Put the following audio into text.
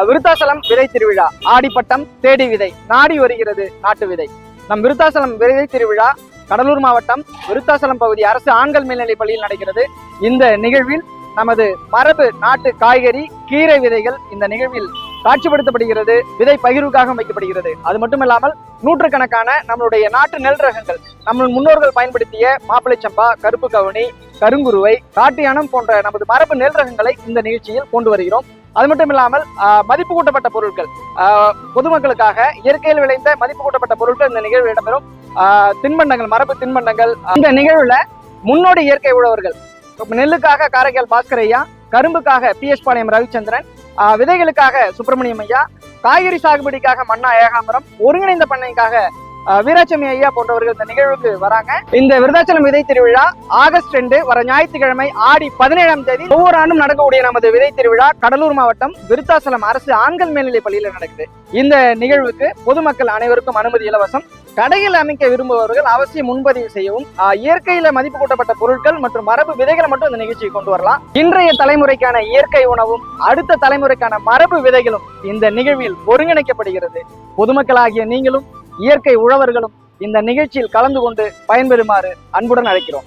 விருத்தாசலம் விதை திருவிழா ஆடிப்பட்டம் தேடி விதை நாடி வருகிறது நாட்டு விதை. நம் விருத்தாசலம் விதை திருவிழா கடலூர் மாவட்டம் விருத்தாசலம் பகுதி அரசு ஆண்கள் மேல்நிலைப் பள்ளியில் நடக்கிறது. இந்த நிகழ்வில் நமது மரபு நாட்டு காய்கறி கீரை விதைகள் இந்த நிகழ்வில் காட்சிப்படுத்தப்படுகிறது, விதை பகிர்வுக்காக வைக்கப்படுகிறது. அது மட்டுமில்லாமல் நூற்றுக்கணக்கான நம்மளுடைய நாட்டு நெல் ரகங்கள், நம்ம முன்னோர்கள் பயன்படுத்திய மாப்பிளை சம்பா, கருப்பு கவுனி, கருங்குருவை, காட்டியானம் போன்ற நமது மரபு நெல் ரகங்களை இந்த நிகழ்ச்சியில் கொண்டு வருகிறோம். அது மட்டும் இல்லாமல் மதிப்பு கூட்டப்பட்ட பொருட்கள், பொதுமக்களுக்காக இயற்கையில் விளைந்த மதிப்பு கூட்டப்பட்ட பொருட்கள் இந்த நிகழ்வில் இடம்பெறும். தின்பண்டங்கள், மரபு தின்பண்டங்கள். இந்த நிகழ்வுல முன்னோடி இயற்கை உழவர்கள், நெல்லுக்காக காரைக்கால் பாஸ்கர் ஐயா, கரும்புக்காக PS பாளையம் ரவிச்சந்திரன், விதைகளுக்காக சுப்பிரமணியம் ஐயா, காய்கறி சாகுபடிக்காக மன்னா ஏகாம்பரம், ஒருங்கிணைந்த பண்ணைக்காக வீராட்சமி ஐயா போன்றவர்கள் இந்த நிகழ்வுக்கு வராங்க. இந்த விருத்தாச்சலம் விதை திருவிழா ஆகஸ்ட் 2 வர ஞாயிற்றுக்கிழமை ஆடி 17ஆம் தேதி ஒவ்வொரு ஆண்டும் நடக்கக்கூடிய நமது விதை திருவிழா கடலூர் மாவட்டம் விருத்தாச்சலம் அரசு ஆண்கள் மேல்நிலைப் பள்ளியில் நடக்குது. இந்த நிகழ்வுக்கு பொதுமக்கள் அனைவருக்கும் அனுமதி இலவசம். கடையில் அமைக்க விரும்புபவர்கள் அவசியம் முன்பதிவு செய்யவும். இயற்கையில மதிப்பு கூட்டப்பட்ட பொருட்கள் மற்றும் மரபு விதைகளை மட்டும் இந்த நிகழ்ச்சியை கொண்டு வரலாம். இன்றைய தலைமுறைக்கான இயற்கை உணவும் அடுத்த தலைமுறைக்கான மரபு விதைகளும் இந்த நிகழ்வில் ஒருங்கிணைக்கப்படுகிறது. பொதுமக்களாகிய நீங்களும் இயற்கை உழவர்களும் இந்த நிகழ்ச்சியில் கலந்து கொண்டு பயன்பெறுமாறு அன்புடன் அழைக்கிறோம்.